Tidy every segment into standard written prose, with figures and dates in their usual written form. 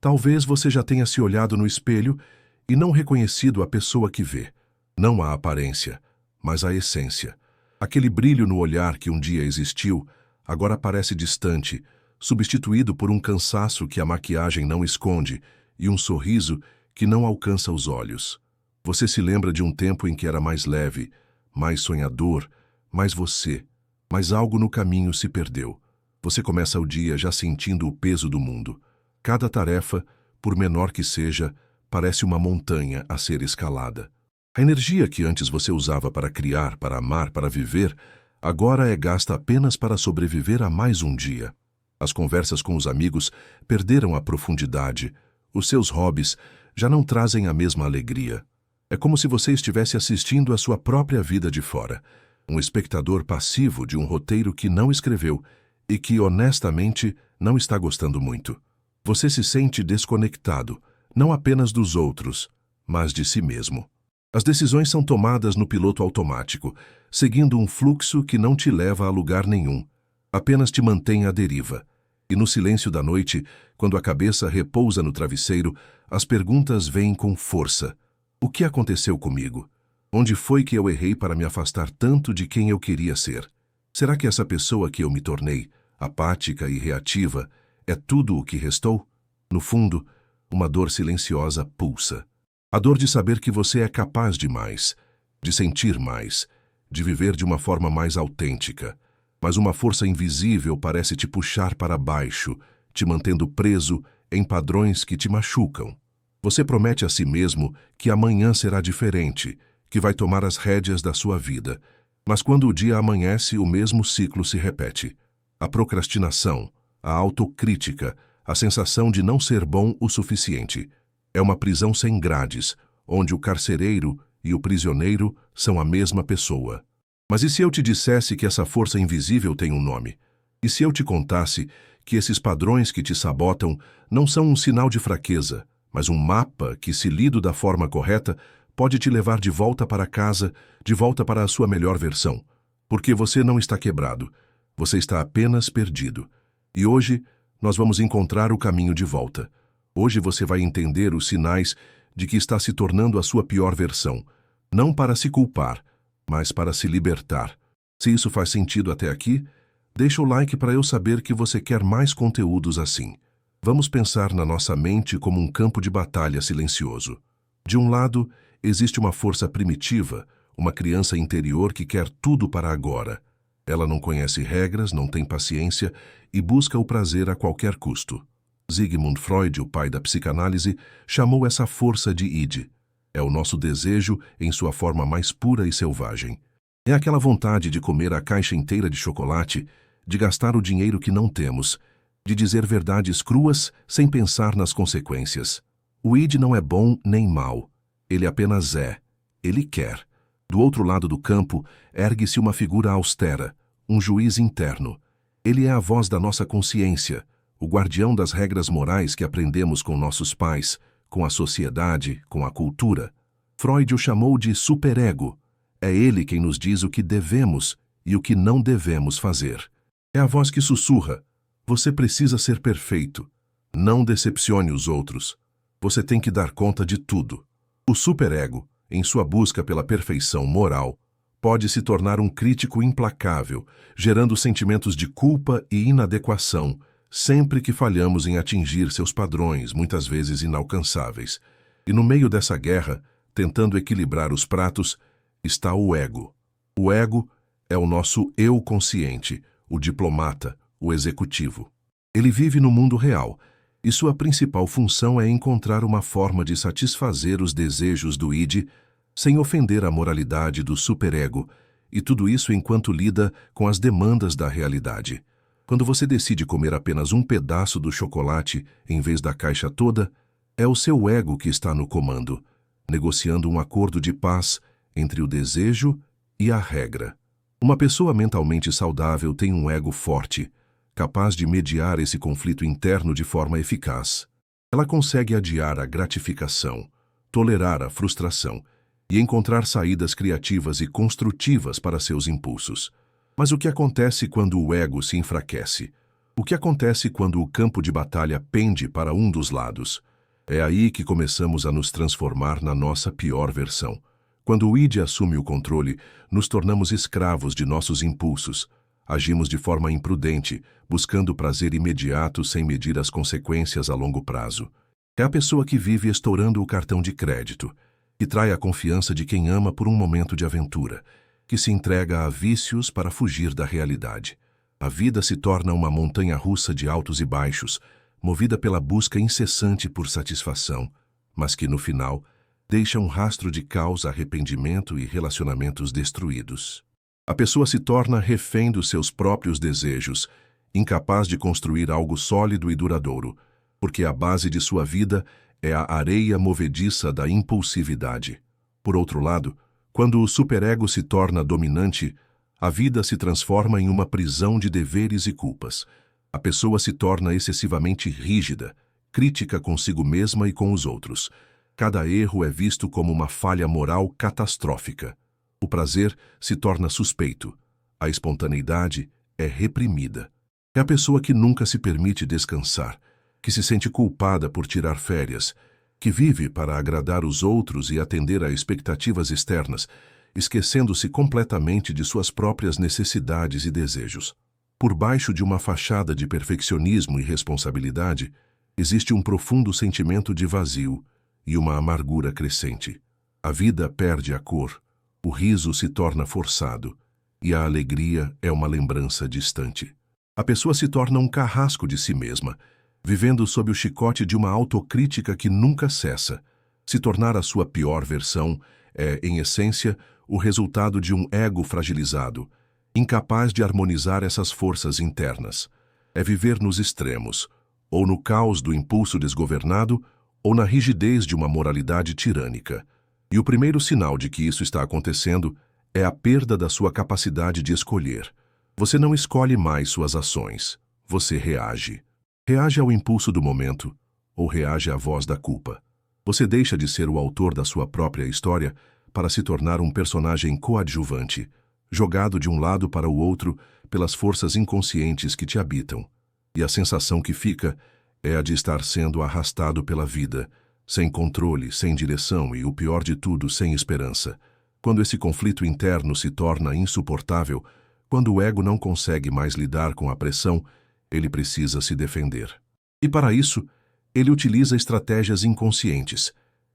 Talvez você já tenha se olhado no espelho e não reconhecido a pessoa que vê. Não a aparência, mas a essência. Aquele brilho no olhar que um dia existiu, agora parece distante, substituído por um cansaço que a maquiagem não esconde e um sorriso que não alcança os olhos. Você se lembra de um tempo em que era mais leve, mais sonhador, mais você, mas algo no caminho se perdeu. Você começa o dia já sentindo o peso do mundo. Cada tarefa, por menor que seja, parece uma montanha a ser escalada. A energia que antes você usava para criar, para amar, para viver, agora é gasta apenas para sobreviver a mais um dia. As conversas com os amigos perderam a profundidade. Os seus hobbies já não trazem a mesma alegria. É como se você estivesse assistindo a sua própria vida de fora, um espectador passivo de um roteiro que não escreveu e que, honestamente, não está gostando muito. Você se sente desconectado, não apenas dos outros, mas de si mesmo. As decisões são tomadas no piloto automático, seguindo um fluxo que não te leva a lugar nenhum, apenas te mantém à deriva. E no silêncio da noite, quando a cabeça repousa no travesseiro, as perguntas vêm com força. O que aconteceu comigo? Onde foi que eu errei para me afastar tanto de quem eu queria ser? Será que essa pessoa que eu me tornei, apática e reativa, é tudo o que restou? No fundo, uma dor silenciosa pulsa. A dor de saber que você é capaz de mais, de sentir mais, de viver de uma forma mais autêntica. Mas uma força invisível parece te puxar para baixo, te mantendo preso em padrões que te machucam. Você promete a si mesmo que amanhã será diferente, que vai tomar as rédeas da sua vida. Mas quando o dia amanhece, o mesmo ciclo se repete. A procrastinação, a autocrítica, a sensação de não ser bom o suficiente. É uma prisão sem grades, onde o carcereiro e o prisioneiro são a mesma pessoa. Mas e se eu te dissesse que essa força invisível tem um nome? E se eu te contasse que esses padrões que te sabotam não são um sinal de fraqueza, mas um mapa que, se lido da forma correta, pode te levar de volta para casa, de volta para a sua melhor versão? Porque você não está quebrado, você está apenas perdido. E hoje, nós vamos encontrar o caminho de volta. Hoje você vai entender os sinais de que está se tornando a sua pior versão, não para se culpar, mas para se libertar. Se isso faz sentido até aqui, deixa o like para eu saber que você quer mais conteúdos assim. Vamos pensar na nossa mente como um campo de batalha silencioso. De um lado, existe uma força primitiva, uma criança interior que quer tudo para agora. Ela não conhece regras, não tem paciência e busca o prazer a qualquer custo. Sigmund Freud, o pai da psicanálise, chamou essa força de id. É o nosso desejo em sua forma mais pura e selvagem. É aquela vontade de comer a caixa inteira de chocolate, de gastar o dinheiro que não temos, de dizer verdades cruas sem pensar nas consequências. O id não é bom nem mau. Ele apenas é. Ele quer. Do outro lado do campo, ergue-se uma figura austera, um juiz interno. Ele é a voz da nossa consciência, o guardião das regras morais que aprendemos com nossos pais, com a sociedade, com a cultura. Freud o chamou de superego. É ele quem nos diz o que devemos e o que não devemos fazer. É a voz que sussurra: você precisa ser perfeito. Não decepcione os outros. Você tem que dar conta de tudo. O superego, em sua busca pela perfeição moral, pode se tornar um crítico implacável, gerando sentimentos de culpa e inadequação, sempre que falhamos em atingir seus padrões, muitas vezes inalcançáveis. E no meio dessa guerra, tentando equilibrar os pratos, está o ego. O ego é o nosso eu consciente, o diplomata, o executivo. Ele vive no mundo real, e sua principal função é encontrar uma forma de satisfazer os desejos do id, sem ofender a moralidade do superego, e tudo isso enquanto lida com as demandas da realidade. Quando você decide comer apenas um pedaço do chocolate em vez da caixa toda, é o seu ego que está no comando, negociando um acordo de paz entre o desejo e a regra. Uma pessoa mentalmente saudável tem um ego forte, capaz de mediar esse conflito interno de forma eficaz. Ela consegue adiar a gratificação, tolerar a frustração e encontrar saídas criativas e construtivas para seus impulsos. Mas o que acontece quando o ego se enfraquece? O que acontece quando o campo de batalha pende para um dos lados? É aí que começamos a nos transformar na nossa pior versão. Quando o id assume o controle, nos tornamos escravos de nossos impulsos. Agimos de forma imprudente, buscando prazer imediato sem medir as consequências a longo prazo. É a pessoa que vive estourando o cartão de crédito, que trai a confiança de quem ama por um momento de aventura, que se entrega a vícios para fugir da realidade. A vida se torna uma montanha-russa de altos e baixos, movida pela busca incessante por satisfação, mas que, no final, deixa um rastro de caos, arrependimento e relacionamentos destruídos. A pessoa se torna refém dos seus próprios desejos, incapaz de construir algo sólido e duradouro, porque a base de sua vida é a areia movediça da impulsividade. Por outro lado, quando o superego se torna dominante, a vida se transforma em uma prisão de deveres e culpas. A pessoa se torna excessivamente rígida, crítica consigo mesma e com os outros. Cada erro é visto como uma falha moral catastrófica. O prazer se torna suspeito. A espontaneidade é reprimida. É a pessoa que nunca se permite descansar, que se sente culpada por tirar férias, que vive para agradar os outros e atender a expectativas externas, esquecendo-se completamente de suas próprias necessidades e desejos. Por baixo de uma fachada de perfeccionismo e responsabilidade, existe um profundo sentimento de vazio e uma amargura crescente. A vida perde a cor, o riso se torna forçado e a alegria é uma lembrança distante. A pessoa se torna um carrasco de si mesma, vivendo sob o chicote de uma autocrítica que nunca cessa. Se tornar a sua pior versão é, em essência, o resultado de um ego fragilizado, incapaz de harmonizar essas forças internas. É viver nos extremos, ou no caos do impulso desgovernado, ou na rigidez de uma moralidade tirânica. E o primeiro sinal de que isso está acontecendo é a perda da sua capacidade de escolher. Você não escolhe mais suas ações, você reage. Reage ao impulso do momento, ou reage à voz da culpa. Você deixa de ser o autor da sua própria história para se tornar um personagem coadjuvante, jogado de um lado para o outro pelas forças inconscientes que te habitam. E a sensação que fica é a de estar sendo arrastado pela vida, sem controle, sem direção e, o pior de tudo, sem esperança. Quando esse conflito interno se torna insuportável, quando o ego não consegue mais lidar com a pressão, ele precisa se defender. E para isso, ele utiliza estratégias inconscientes,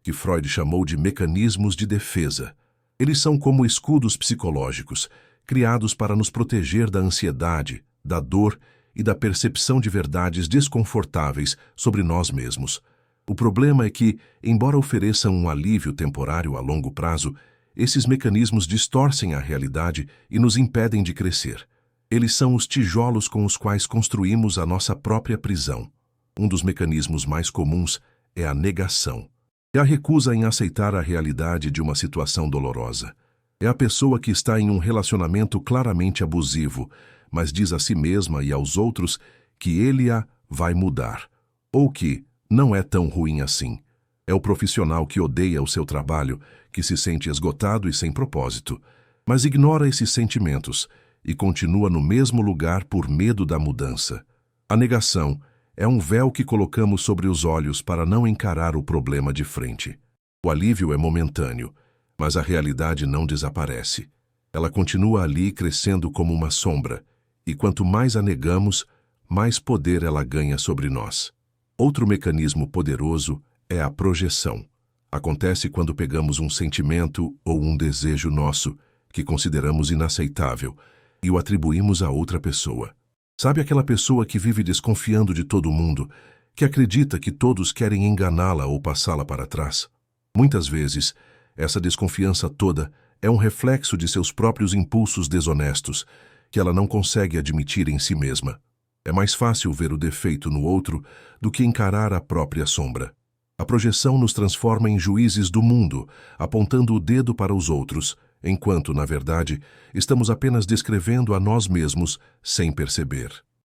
que Freud chamou de mecanismos de defesa. Eles são como escudos psicológicos, criados para nos proteger da ansiedade, da dor e da percepção de verdades desconfortáveis sobre nós mesmos. O problema é que, embora ofereçam um alívio temporário a longo prazo, esses mecanismos distorcem a realidade e nos impedem de crescer. Eles são os tijolos com os quais construímos a nossa própria prisão. Um dos mecanismos mais comuns é a negação. É a recusa em aceitar a realidade de uma situação dolorosa. É a pessoa que está em um relacionamento claramente abusivo, mas diz a si mesma e aos outros que ele a vai mudar, ou que não é tão ruim assim. É o profissional que odeia o seu trabalho, que se sente esgotado e sem propósito, mas ignora esses sentimentos e continua no mesmo lugar por medo da mudança. A negação é um véu que colocamos sobre os olhos para não encarar o problema de frente. O alívio é momentâneo, mas a realidade não desaparece. Ela continua ali crescendo como uma sombra, e quanto mais a negamos, mais poder ela ganha sobre nós. Outro mecanismo poderoso é a projeção. Acontece quando pegamos um sentimento ou um desejo nosso, que consideramos inaceitável, e o atribuímos a outra pessoa. Sabe aquela pessoa que vive desconfiando de todo mundo, que acredita que todos querem enganá-la ou passá-la para trás? Muitas vezes, essa desconfiança toda é um reflexo de seus próprios impulsos desonestos, que ela não consegue admitir em si mesma. É mais fácil ver o defeito no outro do que encarar a própria sombra. A projeção nos transforma em juízes do mundo, apontando o dedo para os outros, enquanto, na verdade, estamos apenas descrevendo a nós mesmos sem perceber.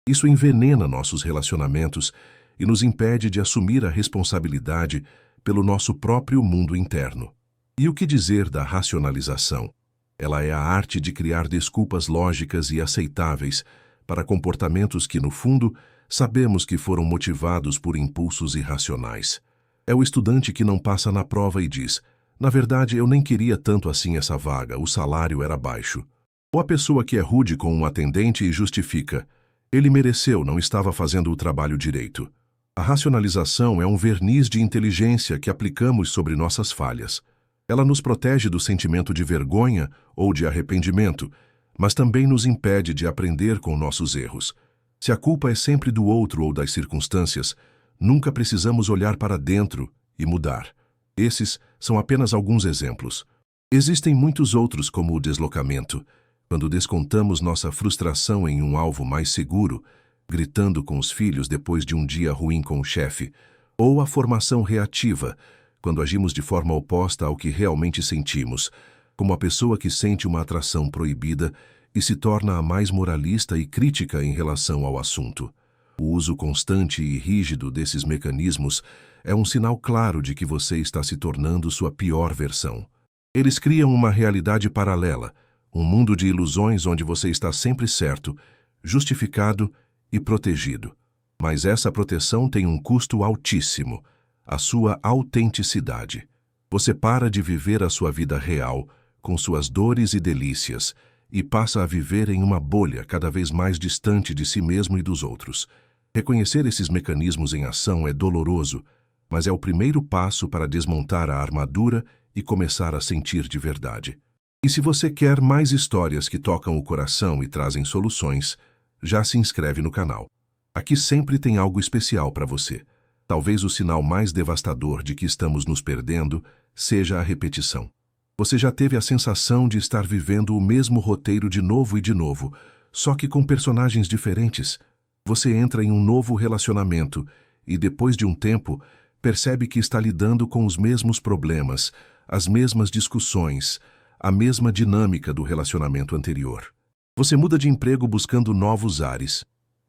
Isso envenena nossos relacionamentos e nos impede de assumir a responsabilidade pelo nosso próprio mundo interno. E o que dizer da racionalização? Ela é a arte de criar desculpas lógicas e aceitáveis para comportamentos que, no fundo, sabemos que foram motivados por impulsos irracionais. É o estudante que não passa na prova e diz: na verdade, eu nem queria tanto assim essa vaga, o salário era baixo. Ou a pessoa que é rude com um atendente e justifica: ele mereceu, não estava fazendo o trabalho direito. A racionalização é um verniz de inteligência que aplicamos sobre nossas falhas. Ela nos protege do sentimento de vergonha ou de arrependimento, mas também nos impede de aprender com nossos erros. Se a culpa é sempre do outro ou das circunstâncias, nunca precisamos olhar para dentro e mudar. Esses são apenas alguns exemplos. Existem muitos outros, como o deslocamento, quando descontamos nossa frustração em um alvo mais seguro, gritando com os filhos depois de um dia ruim com o chefe, ou a formação reativa, quando agimos de forma oposta ao que realmente sentimos, como a pessoa que sente uma atração proibida e se torna a mais moralista e crítica em relação ao assunto. O uso constante e rígido desses mecanismos é um sinal claro de que você está se tornando sua pior versão. Eles criam uma realidade paralela, um mundo de ilusões onde você está sempre certo, justificado e protegido. Mas essa proteção tem um custo altíssimo: a sua autenticidade. Você para de viver a sua vida real, com suas dores e delícias, e passa a viver em uma bolha cada vez mais distante de si mesmo e dos outros. Reconhecer esses mecanismos em ação é doloroso, mas é o primeiro passo para desmontar a armadura e começar a sentir de verdade. E se você quer mais histórias que tocam o coração e trazem soluções, já se inscreve no canal. Aqui sempre tem algo especial para você. Talvez o sinal mais devastador de que estamos nos perdendo seja a repetição. Você já teve a sensação de estar vivendo o mesmo roteiro de novo, só que com personagens diferentes? Você entra em um novo relacionamento e, depois de um tempo, percebe que está lidando com os mesmos problemas, as mesmas discussões, a mesma dinâmica do relacionamento anterior. Você muda de emprego buscando novos ares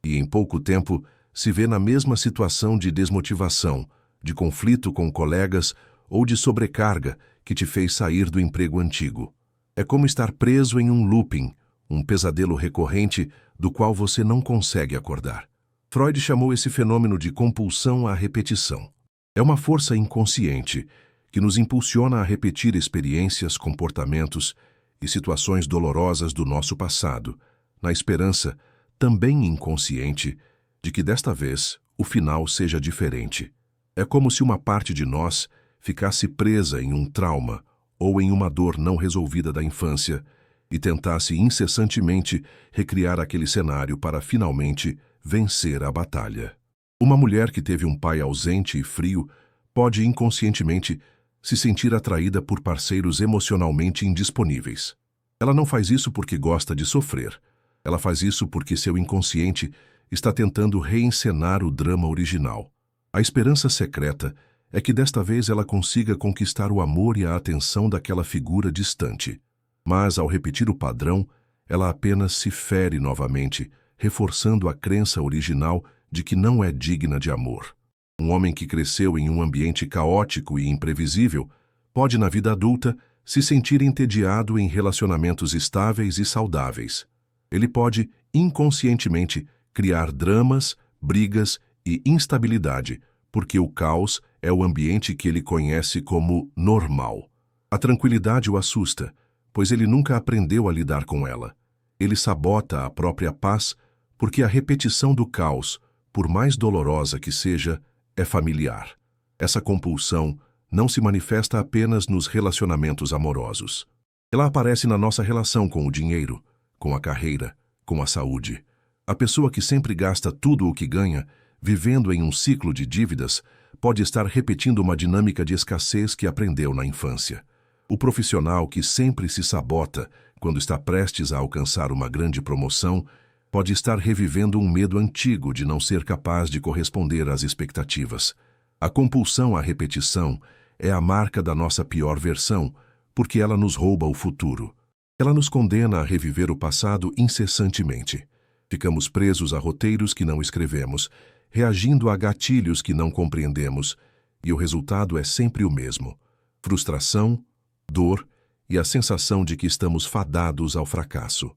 e, em pouco tempo, se vê na mesma situação de desmotivação, de conflito com colegas ou de sobrecarga que te fez sair do emprego antigo. É como estar preso em um looping, um pesadelo recorrente do qual você não consegue acordar. Freud chamou esse fenômeno de compulsão à repetição. É uma força inconsciente que nos impulsiona a repetir experiências, comportamentos e situações dolorosas do nosso passado, na esperança, também inconsciente, de que desta vez o final seja diferente. É como se uma parte de nós ficasse presa em um trauma ou em uma dor não resolvida da infância e tentasse incessantemente recriar aquele cenário para finalmente vencer a batalha. Uma mulher que teve um pai ausente e frio pode inconscientemente se sentir atraída por parceiros emocionalmente indisponíveis. Ela não faz isso porque gosta de sofrer. Ela faz isso porque seu inconsciente está tentando reencenar o drama original. A esperança secreta é que desta vez ela consiga conquistar o amor e a atenção daquela figura distante. Mas, ao repetir o padrão, ela apenas se fere novamente, reforçando a crença original de que não é digna de amor. Um homem que cresceu em um ambiente caótico e imprevisível pode, na vida adulta, se sentir entediado em relacionamentos estáveis e saudáveis. Ele pode, inconscientemente, criar dramas, brigas e instabilidade, porque o caos é o ambiente que ele conhece como normal. A tranquilidade o assusta, pois ele nunca aprendeu a lidar com ela. Ele sabota a própria paz, porque a repetição do caos, por mais dolorosa que seja, é familiar. Essa compulsão não se manifesta apenas nos relacionamentos amorosos. Ela aparece na nossa relação com o dinheiro, com a carreira, com a saúde. A pessoa que sempre gasta tudo o que ganha, vivendo em um ciclo de dívidas, pode estar repetindo uma dinâmica de escassez que aprendeu na infância. O profissional que sempre se sabota quando está prestes a alcançar uma grande promoção pode estar revivendo um medo antigo de não ser capaz de corresponder às expectativas. A compulsão à repetição é a marca da nossa pior versão, porque ela nos rouba o futuro. Ela nos condena a reviver o passado incessantemente. Ficamos presos a roteiros que não escrevemos, reagindo a gatilhos que não compreendemos, e o resultado é sempre o mesmo: frustração, dor e a sensação de que estamos fadados ao fracasso.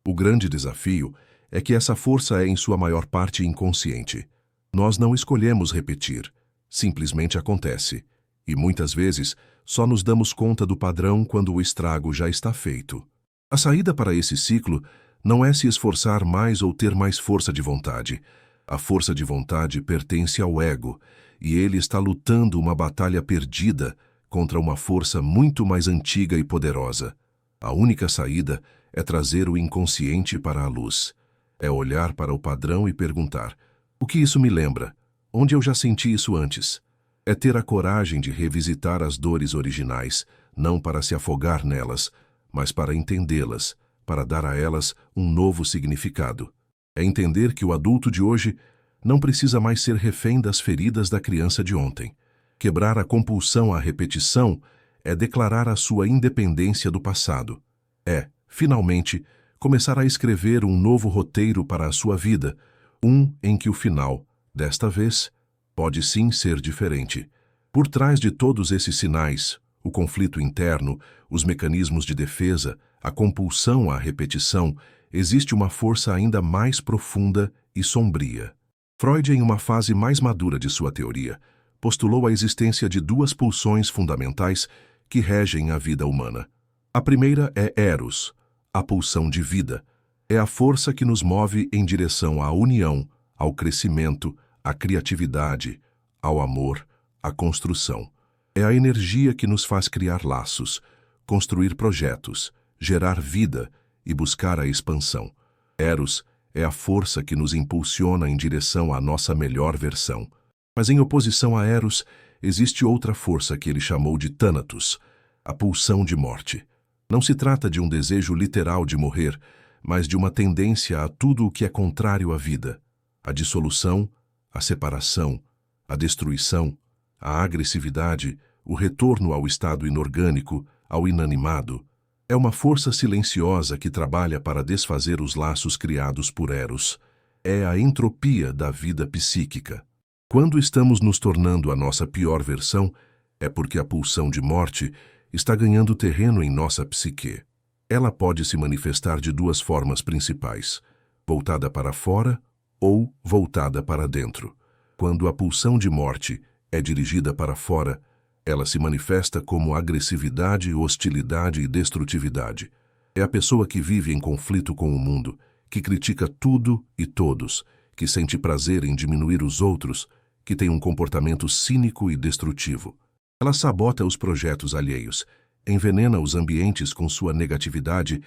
O grande desafio é que essa força é em sua maior parte inconsciente. Nós não escolhemos repetir, simplesmente acontece. E muitas vezes só nos damos conta do padrão quando o estrago já está feito. A saída para esse ciclo não é se esforçar mais ou ter mais força de vontade. A força de vontade pertence ao ego, e ele está lutando uma batalha perdida contra uma força muito mais antiga e poderosa. A única saída é trazer o inconsciente para a luz. É olhar para o padrão e perguntar: o que isso me lembra? Onde eu já senti isso antes? É ter a coragem de revisitar as dores originais, não para se afogar nelas, mas para entendê-las, para dar a elas um novo significado. É entender que o adulto de hoje não precisa mais ser refém das feridas da criança de ontem. Quebrar a compulsão à repetição é declarar a sua independência do passado. É, finalmente, começar a escrever um novo roteiro para a sua vida, em que o final, desta vez, pode sim ser diferente. Por trás de todos esses sinais, o conflito interno, os mecanismos de defesa, a compulsão à repetição, existe uma força ainda mais profunda e sombria. Freud, em uma fase mais madura de sua teoria, postulou a existência de duas pulsões fundamentais que regem a vida humana. A primeira é Eros, a pulsão de vida. É a força que nos move em direção à união, ao crescimento, à criatividade, ao amor, à construção. É a energia que nos faz criar laços, construir projetos, gerar vida e buscar a expansão. Eros é a força que nos impulsiona em direção à nossa melhor versão. Mas em oposição a Eros, existe outra força que ele chamou de Thanatos, a pulsão de morte. Não se trata de um desejo literal de morrer, mas de uma tendência a tudo o que é contrário à vida. A dissolução, a separação, a destruição, a agressividade, o retorno ao estado inorgânico, ao inanimado. É uma força silenciosa que trabalha para desfazer os laços criados por Eros. É a entropia da vida psíquica. Quando estamos nos tornando a nossa pior versão, é porque a pulsão de morte está ganhando terreno em nossa psique. Ela pode se manifestar de duas formas principais: voltada para fora ou voltada para dentro. Quando a pulsão de morte é dirigida para fora, ela se manifesta como agressividade, hostilidade e destrutividade. É a pessoa que vive em conflito com o mundo, que critica tudo e todos, que sente prazer em diminuir os outros, que tem um comportamento cínico e destrutivo. Ela sabota os projetos alheios, envenena os ambientes com sua negatividade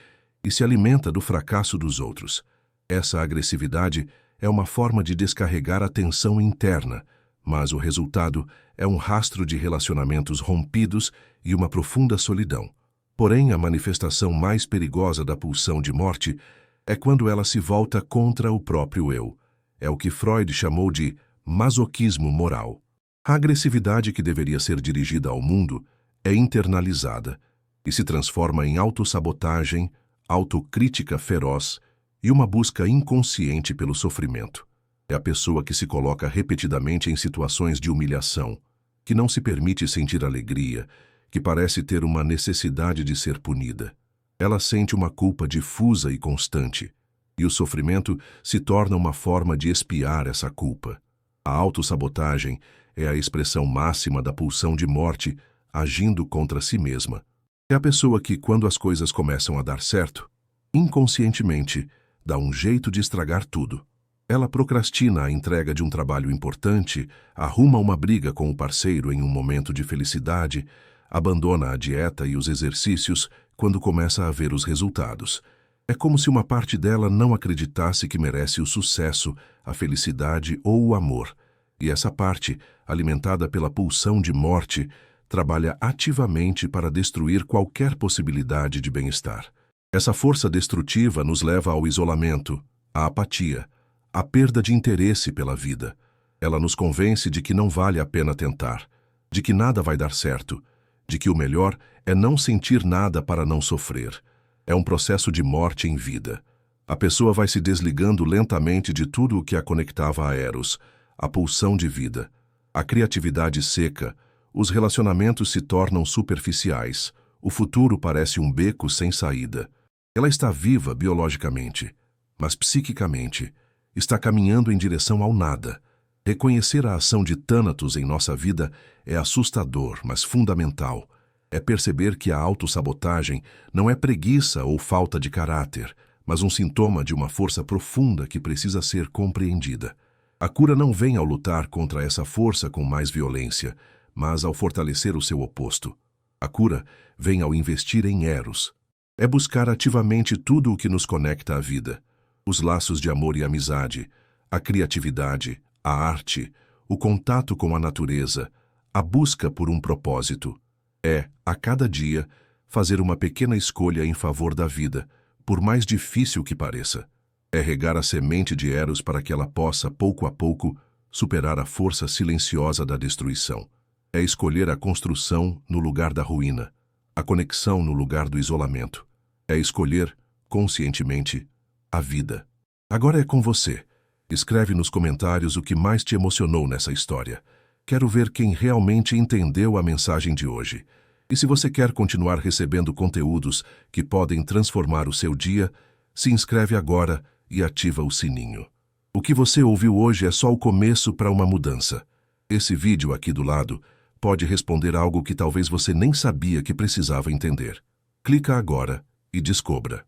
e se alimenta do fracasso dos outros. Essa agressividade é uma forma de descarregar a tensão interna, mas o resultado é um rastro de relacionamentos rompidos e uma profunda solidão. Porém, a manifestação mais perigosa da pulsão de morte é quando ela se volta contra o próprio eu. É o que Freud chamou de masoquismo moral. A agressividade que deveria ser dirigida ao mundo é internalizada e se transforma em autossabotagem, autocrítica feroz e uma busca inconsciente pelo sofrimento. É a pessoa que se coloca repetidamente em situações de humilhação, que não se permite sentir alegria, que parece ter uma necessidade de ser punida. Ela sente uma culpa difusa e constante, e o sofrimento se torna uma forma de expiar essa culpa. A autossabotagem é a expressão máxima da pulsão de morte agindo contra si mesma. É a pessoa que, quando as coisas começam a dar certo, inconscientemente, dá um jeito de estragar tudo. Ela procrastina a entrega de um trabalho importante, arruma uma briga com o parceiro em um momento de felicidade, abandona a dieta e os exercícios quando começa a ver os resultados. É como se uma parte dela não acreditasse que merece o sucesso, a felicidade ou o amor. E essa parte, alimentada pela pulsão de morte, trabalha ativamente para destruir qualquer possibilidade de bem-estar. Essa força destrutiva nos leva ao isolamento, à apatia, à perda de interesse pela vida. Ela nos convence de que não vale a pena tentar, de que nada vai dar certo, de que o melhor é não sentir nada para não sofrer. É um processo de morte em vida. A pessoa vai se desligando lentamente de tudo o que a conectava a Eros, a pulsão de vida. A criatividade seca, os relacionamentos se tornam superficiais, o futuro parece um beco sem saída. Ela está viva biologicamente, mas psiquicamente está caminhando em direção ao nada. Reconhecer a ação de Thanatos em nossa vida é assustador, mas fundamental. É perceber que a autossabotagem não é preguiça ou falta de caráter, mas um sintoma de uma força profunda que precisa ser compreendida. A cura não vem ao lutar contra essa força com mais violência, mas ao fortalecer o seu oposto. A cura vem ao investir em Eros. É buscar ativamente tudo o que nos conecta à vida. Os laços de amor e amizade, a criatividade, a arte, o contato com a natureza, a busca por um propósito. É, a cada dia, fazer uma pequena escolha em favor da vida, por mais difícil que pareça. É regar a semente de Eros para que ela possa, pouco a pouco, superar a força silenciosa da destruição. É escolher a construção no lugar da ruína, a conexão no lugar do isolamento. É escolher, conscientemente, a vida. Agora é com você. Escreve nos comentários o que mais te emocionou nessa história. Quero ver quem realmente entendeu a mensagem de hoje. E se você quer continuar recebendo conteúdos que podem transformar o seu dia, se inscreve agora e ativa o sininho. O que você ouviu hoje é só o começo para uma mudança. Esse vídeo aqui do lado pode responder algo que talvez você nem sabia que precisava entender. Clica agora e descubra.